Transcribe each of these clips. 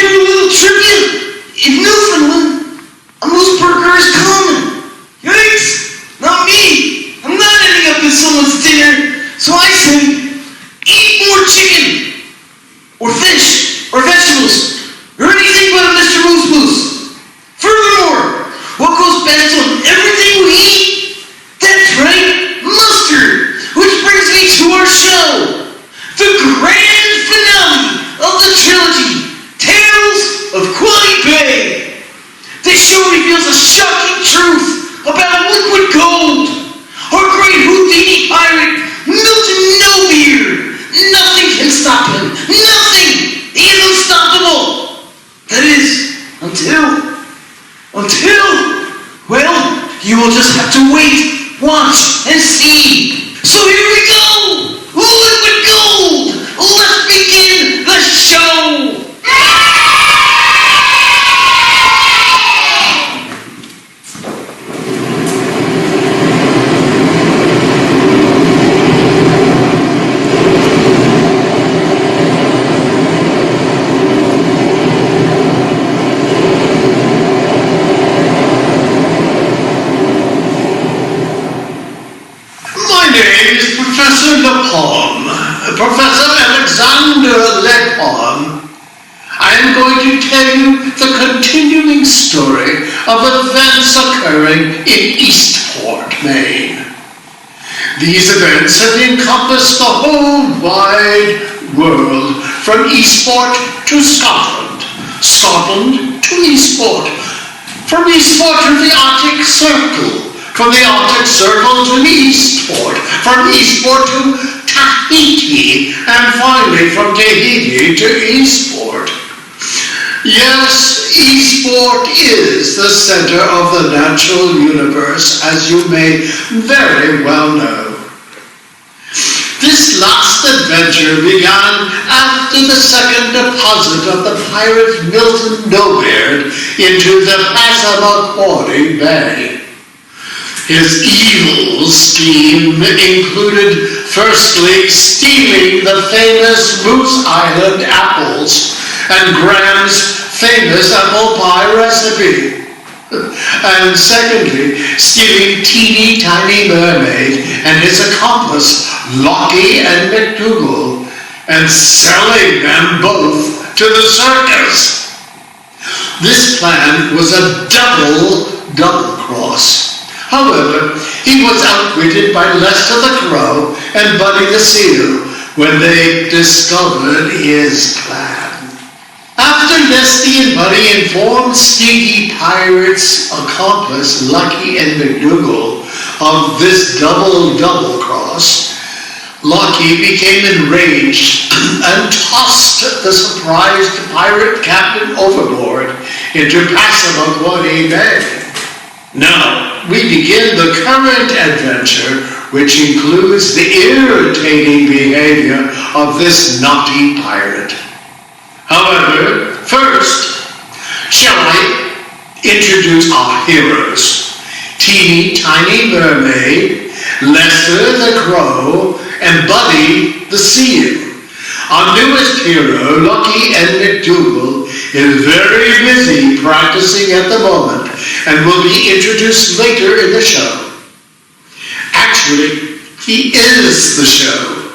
Here a little trivia. In Newfoundland, a moose burger is common. Yikes! Not me. I'm not ending up in someone's dinner. So I say, eat more chicken, or fish, or vegetables, or anything but a Mr. Moose Moose. Furthermore, what goes best on everything we eat? That's right, mustard, which brings me to our show, the grand finale of the trilogy, Tales of Quoddy Bay. This show reveals a shocking truth about liquid gold. Our great Houdini pirate, Milton No-Beard. Nothing can stop him. Nothing. He is unstoppable. That is, until, well, you will just have to wait, watch, and see. So here we go. Liquid gold. Let's begin the show. Professor Alexander Lepon. I am going to tell you the continuing story of events occurring in Eastport, Maine. These events have encompassed the whole wide world, from Eastport to Scotland, Scotland to Eastport, from Eastport to the Arctic Circle, from the Arctic Circle to Eastport, from Eastport to Tahiti, and finally from Tahiti to Eastport. Yes, Eastport is the center of the natural universe, as you may very well know. This last adventure began after the second deposit of the pirate Milton No-Beard into the Passamaquoddy Bay. His evil scheme included, firstly, stealing the famous Moose Island apples and Graham's famous apple pie recipe. And secondly, stealing Teeny Tiny Mermaid and his accomplice, Lockie and McDougal, and selling them both to the circus. This plan was a double cross. However, he was outwitted by Lester the Crow and Buddy the Seal when they discovered his plan. After Lesty and Buddy informed Sneaky Pirate's accomplice, Lucky and McDougal, of this double cross, Lucky became enraged and tossed the surprised pirate captain overboard into Passamaquoddy Bay. Now, we begin the current adventure, which includes the irritating behavior of this naughty pirate. However, first, shall I introduce our heroes? Teeny Tiny Mermaid, Lester the Crow, and Buddy the Seal. Our newest hero, Lucky and McDougal, is very busy practicing at the moment and will be introduced later in the show. Actually, he is the show,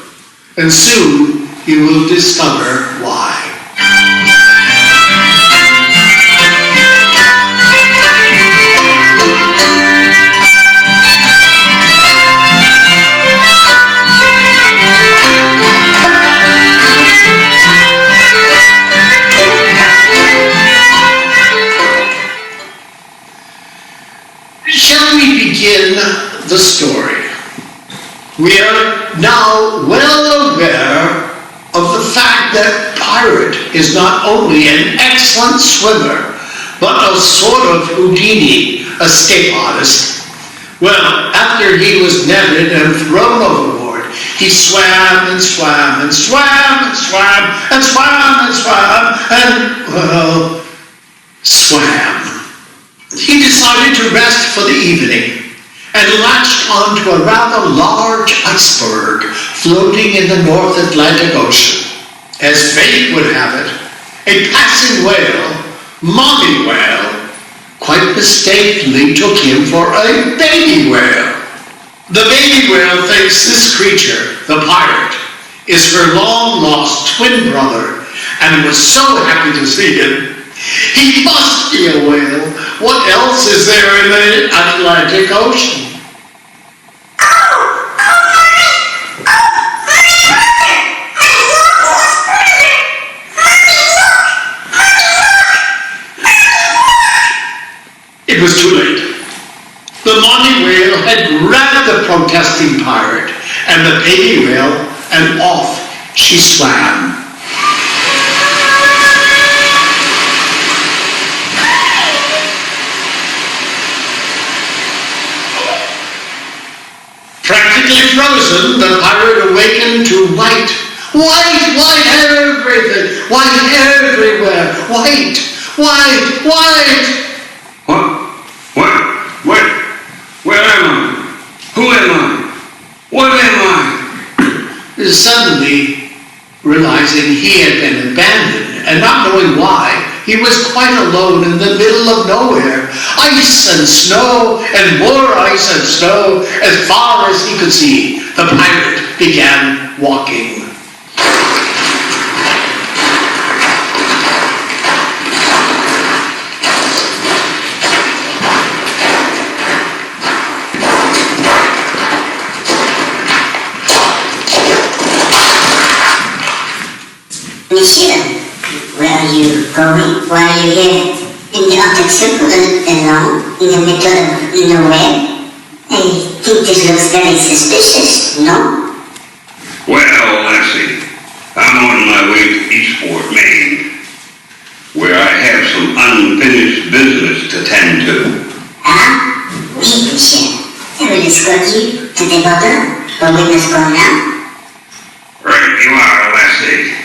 and soon you will discover why. Shall we begin the story? We are now well aware of the fact that Pirate is not only an excellent swimmer, but a sort of Houdini escape artist. Well, after he was netted and thrown overboard, he swam and swam and swam and swam and swam and swam and, well, swam. He decided to rest for the evening and latched onto a rather large iceberg floating in the North Atlantic Ocean. As fate would have it, A passing whale, mommy whale, quite mistakenly took him for a baby whale. The baby whale thinks this creature, the pirate, is her long-lost twin brother, and was so happy to see him. He must be a whale. What else is there in the Atlantic Ocean? It was too late. The mommy whale had grabbed the protesting pirate and the baby whale, and off she swam. Practically frozen, the pirate awakened to white everything, white everywhere, white. What? Where am I? Who am I? What am I? Suddenly, realizing he had been abandoned and not knowing why, he was quite alone in the middle of nowhere. Ice and snow and more ice and snow as far as he could see. The pirate began walking. Monsieur, where are you going? Why are you here? In the Arctic Circle alone, in the middle of nowhere? I think this looks very suspicious, no? Well, Lassie, I'm on my way to Eastport, Maine, where I have some unfinished business to tend to. Ah? Oui, monsieur. I will escort you to the border, but we must go now. Right you are, Lassie.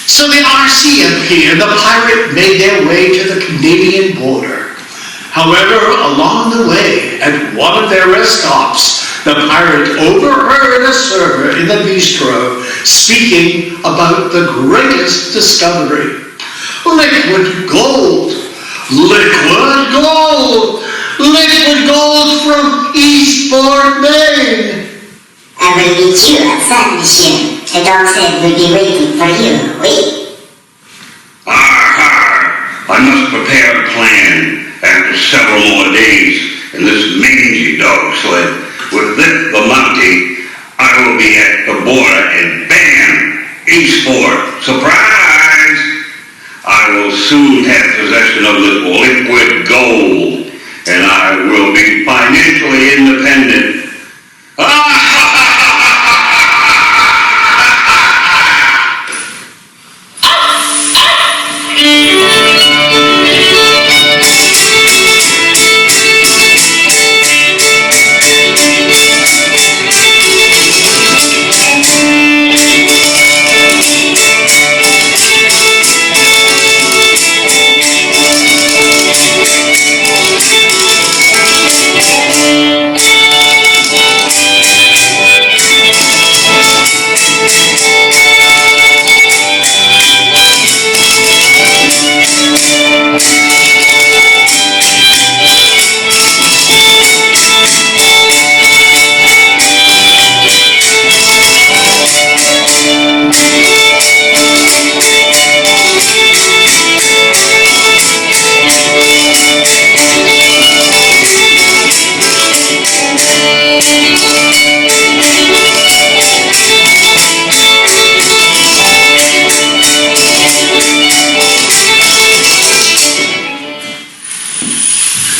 So the RC appeared, the pirate made their way to the Canadian border. However, along the way, at one of their rest stops, the pirate overheard a server in the bistro speaking about the greatest discovery. Liquid gold! Liquid gold! Liquid gold from Eastport, Maine! I will meet you outside, monsieur. The dog said we'll be waiting for you, oui? I must prepare a plan after several more days in this mangy dog sled. With Vic the Monkey, I will be at the border and bam! Eastport! Surprise! I will soon have possession of this liquid gold, and I will be financially independent.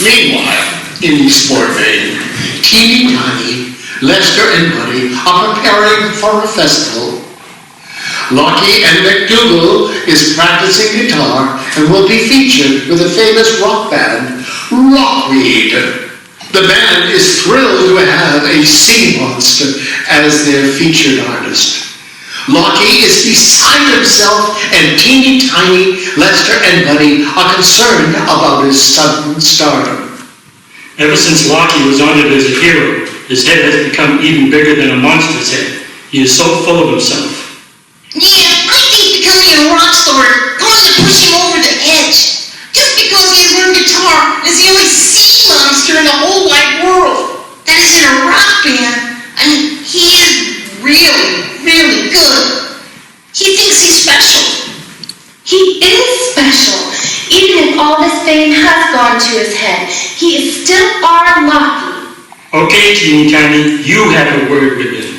Meanwhile, in Eastport, Maine, Teeny Tiny, Lester and Buddy are preparing for a festival. Lockie and McDougal is practicing guitar and will be featured with the famous rock band, Rockweed. The band is thrilled to have a sea monster as their featured artist. Lockie is beside himself, and Teeny Tiny, Lester and Buddy are concerned about his sudden stardom. Ever since Lockie was honored as a hero, his head has become even bigger than a monster's head. He is so full of himself. Yeah, I think becoming a rock star going to push him over the edge. Just because he learned guitar is the only sea monster in the whole wide world that is in a rock band. I mean, he is really, really good. He thinks he's special. He is special. Even if all this fame has gone to his head, he is still our Lockie. Okay, Teeny Tiny, you have a word with him.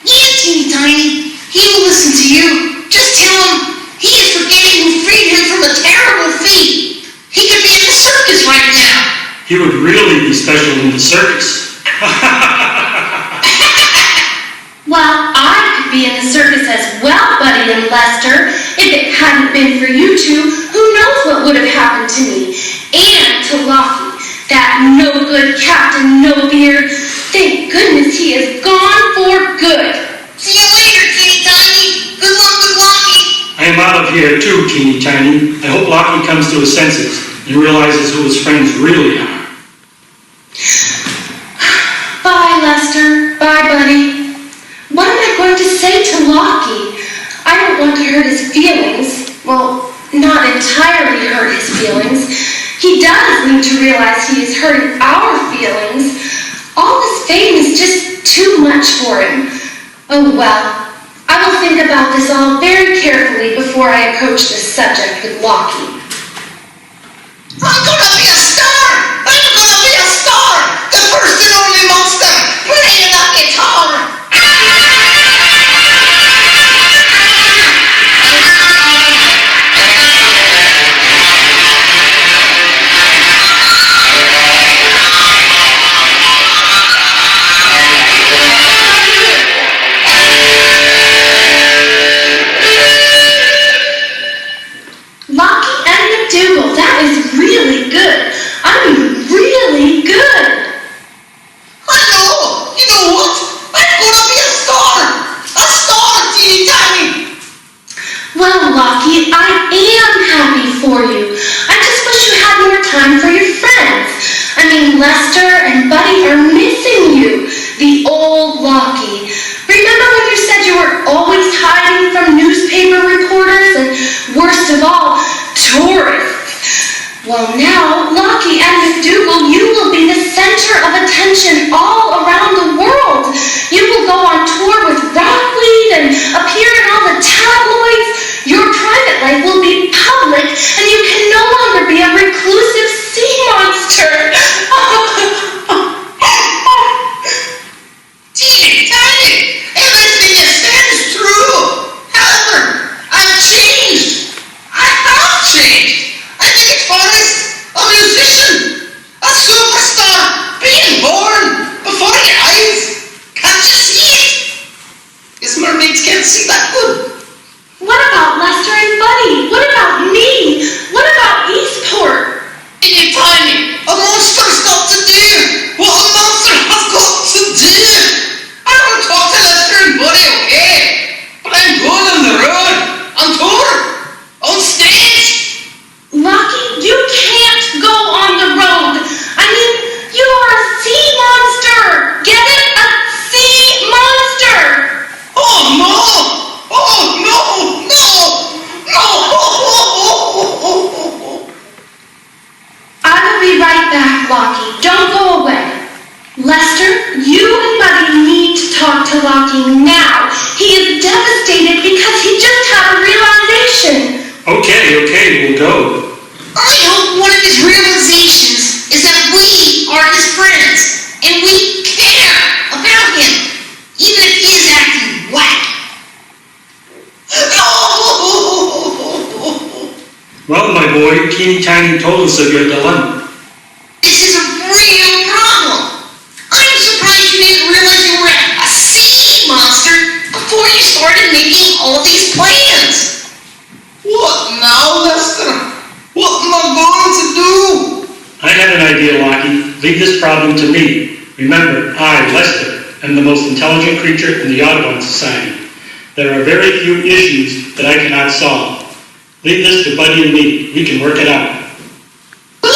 Yeah, Teeny Tiny, he will listen to you. Just tell him he is forgetting who freed him from a terrible fate. He could be in the circus right now. He would really be special in the circus. Well, I could be in the circus as well, Buddy and Lester. If it hadn't been for you two, who knows what would have happened to me? And to Lockie, that no-good Captain No-Beard. Thank goodness he is gone for good. See you later, Teeny Tiny. Good luck with Lockie. I am out of here too, Teeny Tiny. I hope Lockie comes to his senses and realizes who his friends really are. Bye, Lester. Bye, Buddy. What am I going to say to Lockie? I don't want to hurt his feelings. Well, not entirely hurt his feelings. He does need to realize he is hurting our feelings. All this fame is just too much for him. Oh well, I will think about this all very carefully before I approach this subject with Lockie. I'm gonna be a star! I'm gonna be a star! The first and only monster playing the guitar! Lockie and McDougal, that is really good. I mean, really good. I know! You know what? I'm gonna be a star! A star, Teeny Tiny! Well, Lockie, I am happy for you. I just wish you had more time for your friends. I mean, Lester and Buddy are missing you. The old Lockie. Remember when you said you were always hiding from newspaper reporters and, worst of all, tourists? Well, now, Lockie and McDougal, you will be the center of attention all around the world. You will go on tour with Rockweed and appear in all the tabloids. Your private life will be public, and you can no longer be a reclusive sea monster. Teeny Tiny! Everything you said is true! However, I've changed! I have changed! I'm a guitarist, a musician, a superstar, being born before your eyes! Can't you see it? Guess mermaids can't see that good. What about Lester and Buddy? What about me? What about Eastport? Teeny Tiny! A monster's got to do what a monster has got to do! I don't talk to Lester and Buddy, okay? But I'm going on the road, on tour, on stage! Lockie, you can't go on the road. I mean, you are a sea monster. Get it? A sea monster. Oh no! Oh no! No! No! I will be right back, Lockie. Don't go away. Lester, you and Buddy need to talk to Lockie now. He is devastated because he just had a realization. Okay, we'll go. I hope one of his realizations is that we are his friends and we care about him, even if he is acting whack. Well, my boy, Teeny Tiny told us of your dilemma. Leave this problem to me. Remember, I, Lester, am the most intelligent creature in the Audubon Society. There are very few issues that I cannot solve. Leave this to Buddy and me. We can work it out. We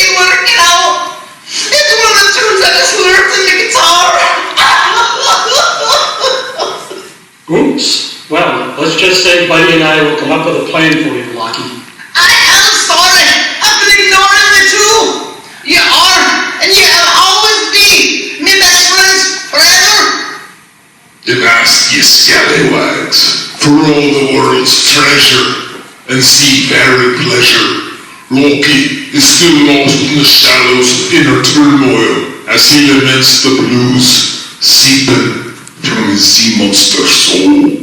can work it out. It's one of the tunes I just learned in the guitar. Oops. Well, let's just say Buddy and I will come up with a plan for you, Locky. I'm sorry. I've been ignoring you too. You are, and you will always be my best friends forever. Avast ye scallywags, for all the world's treasure, and see very pleasure. Loki is still lost in the shallows of inner turmoil, as he laments the blues seeping from his sea monster soul.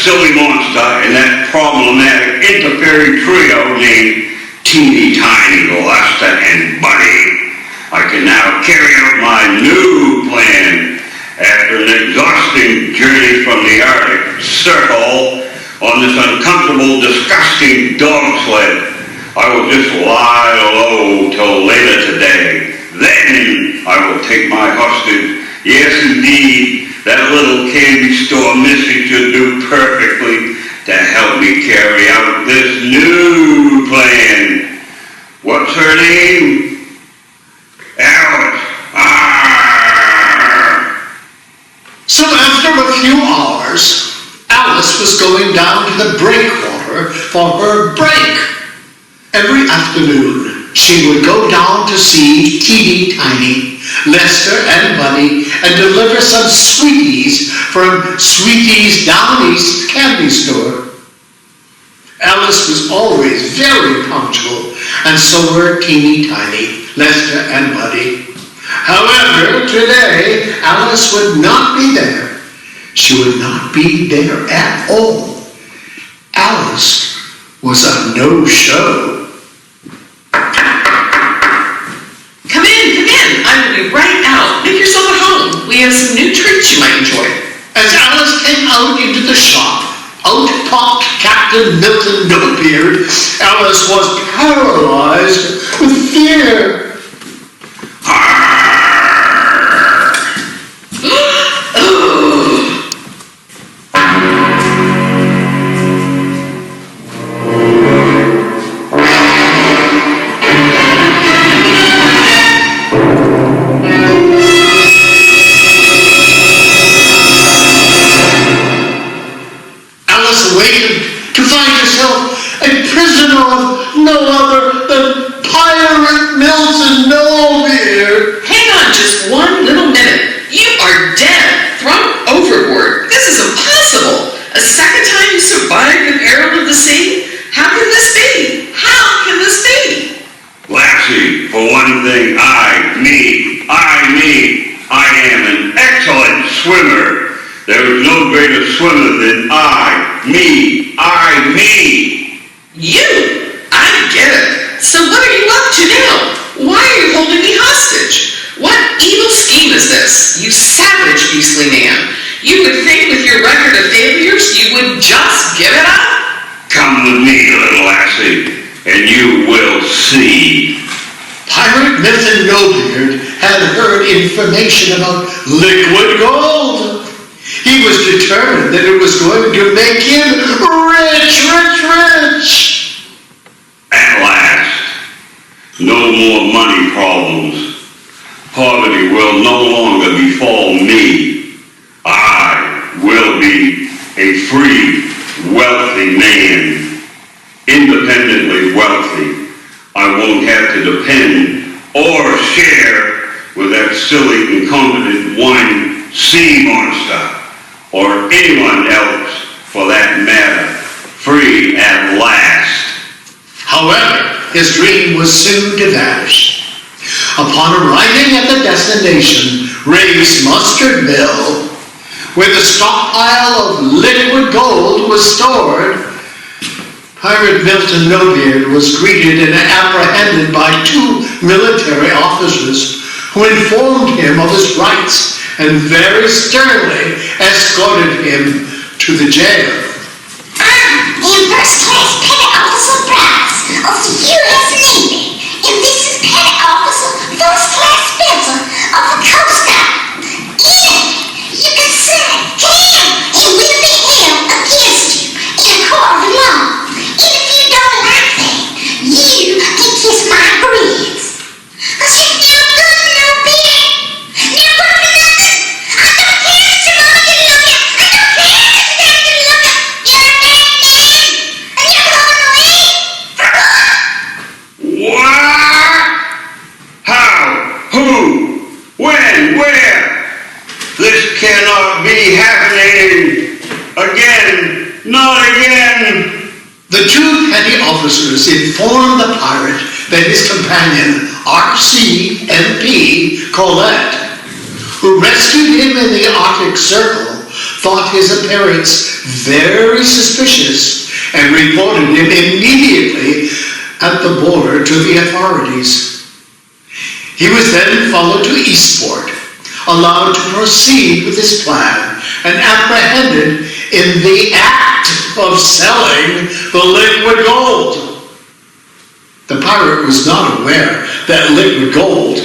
Silly monster and that problematic interfering trio named Teeny Tiny, Lester, and Buddy. I can now carry out my new plan. After an exhausting journey from the Arctic Circle on this uncomfortable, disgusting dog sled, I will just lie low till later today. Then I will take my hostage. Yes, indeed. That little candy store missy should do perfectly to help me carry out this new plan. What's her name? Alice. So after a few hours, Alice was going down to the breakwater for her break. Every afternoon, she would go down to see Teeny Tiny, Lester, and Buddy, and deliver some sweeties from Sweeties Down East candy store. Alice was always very punctual, and so were Teeny Tiny, Lester, and Buddy. However, today, Alice would not be there. She would not be there at all. Alice was a no-show. Come in, I will be right out. Make yourself at home. We have some new treats you might enjoy. As Alice came out into the shop, out popped Captain Milton Nobeard. Alice was paralyzed with fear. Swimmer than me. You? I get it. So what are you up to now? Why are you holding me hostage? What evil scheme is this? You savage, beastly man. You would think with your record of failures, you would just give it up? Come with me, little lassie, and you will see. Pirate Milton Nobeard had heard information about liquid gold. He was determined determined that it was going to make him rich, rich, rich. At last, no more money problems. Poverty will no longer befall me. I will be a free, wealthy man. Independently wealthy. I won't have to depend or share with that silly, incompetent whining sea monster, or anyone else for that matter. Free at last. However, his dream was soon to vanish. Upon arriving at the destination, Ray's mustard mill, where the stockpile of liquid gold was stored, Pirate Milton Nobeard was greeted and apprehended by 2 military officers who informed him of his rights and very sternly escorted him to the jail. I'm first class petty officer Bryce of the U.S. Navy, and this is petty officer first class Spencer of the Coast Guard. And you can say him and will be held against you in a court of law. And if you don't like that, you can kiss my grits. 'Cause you're no good, no beer. No good for nothing. I don't care that your mama didn't love you. I don't care that your daddy didn't love you. You're a bad man. And you're going away for good. What? How? Who? When? Where? This cannot be happening again. Not again. The 2 petty officers informed the pirate that his companion, RCMP Colette, who rescued him in the Arctic Circle, thought his appearance very suspicious and reported him immediately at the border to the authorities. He was then followed to Eastport, allowed to proceed with his plan, and apprehended in the act of selling the liquid gold. The pirate was not aware that liquid gold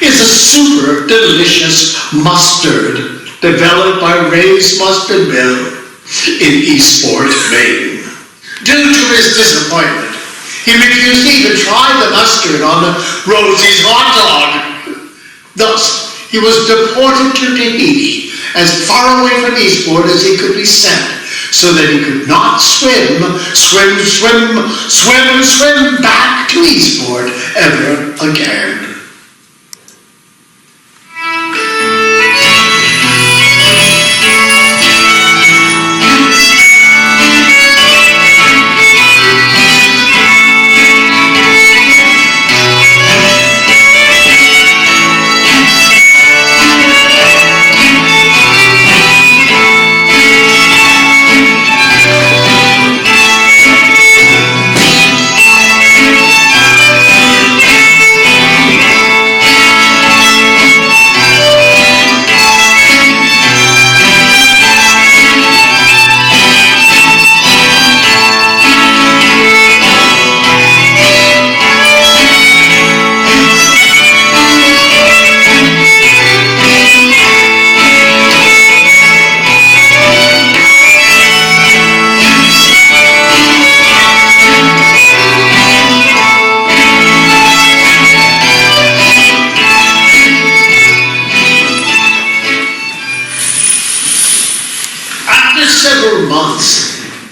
is a super delicious mustard developed by Ray's Mustard Mill in Eastport, Maine. Due to his disappointment, he refused to even try the mustard on Rosie's hot dog. Thus, he was deported to Tahiti, as far away from Eastport as he could be sent, so that he could not swim back to Eastport ever again.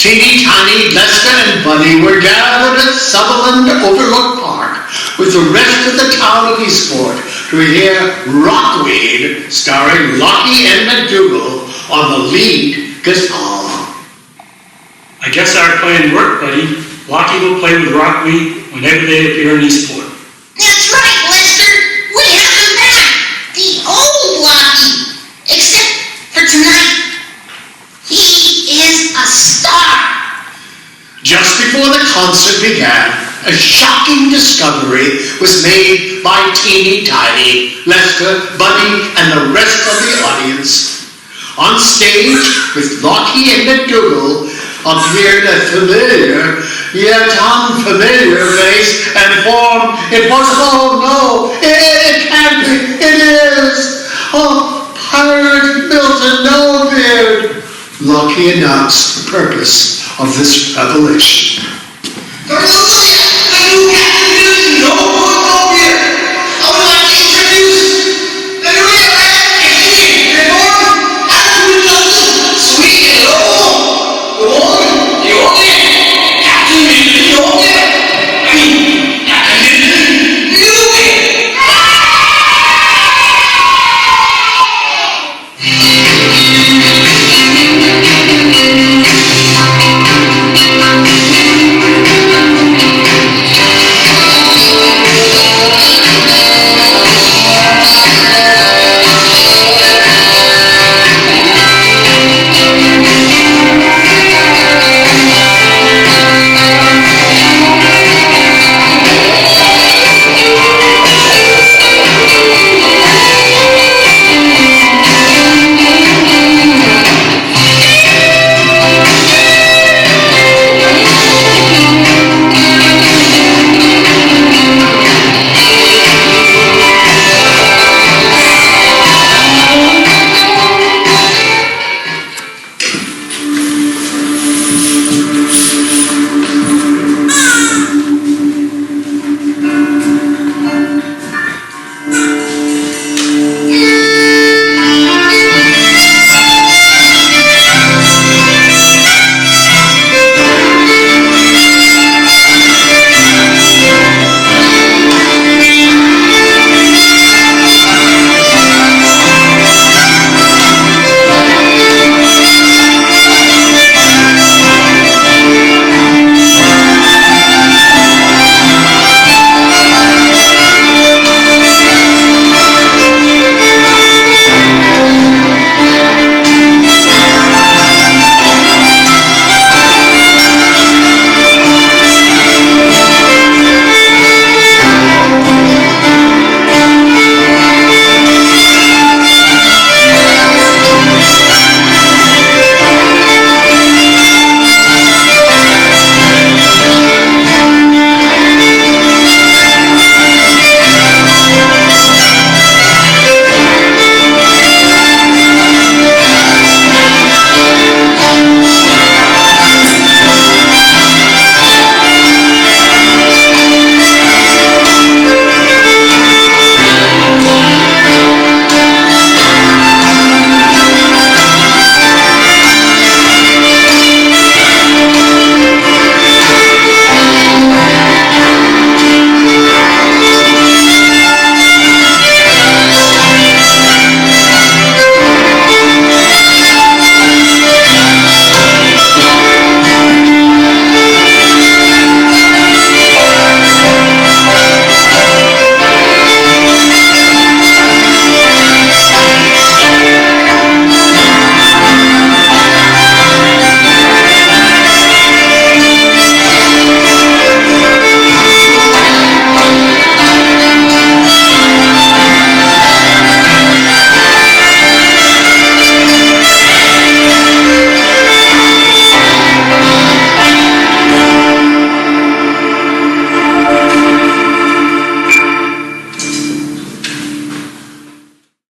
Teeny-tiny Lester and Buddy were gathered at Sutherland Overlook Park with the rest of the town of Eastport to hear Rockweed, starring Lockie and McDougal on the lead guitar. I guess our plan worked, buddy. Lockie will play with Rockweed whenever they appear in Eastport. That's right, Lester. We have him back. The old Lockie. Except for tonight. He is a star. Just before the concert began, a shocking discovery was made by Teeny-tiny, Lester, Buddy, and the rest of the audience. On stage, with Lockie and McDougal, appeared a familiar, yet unfamiliar face and form. It was, oh no, it can't be, it is, oh, Pirate Milton Nobeard. Loki announced the purpose of this revelation. For those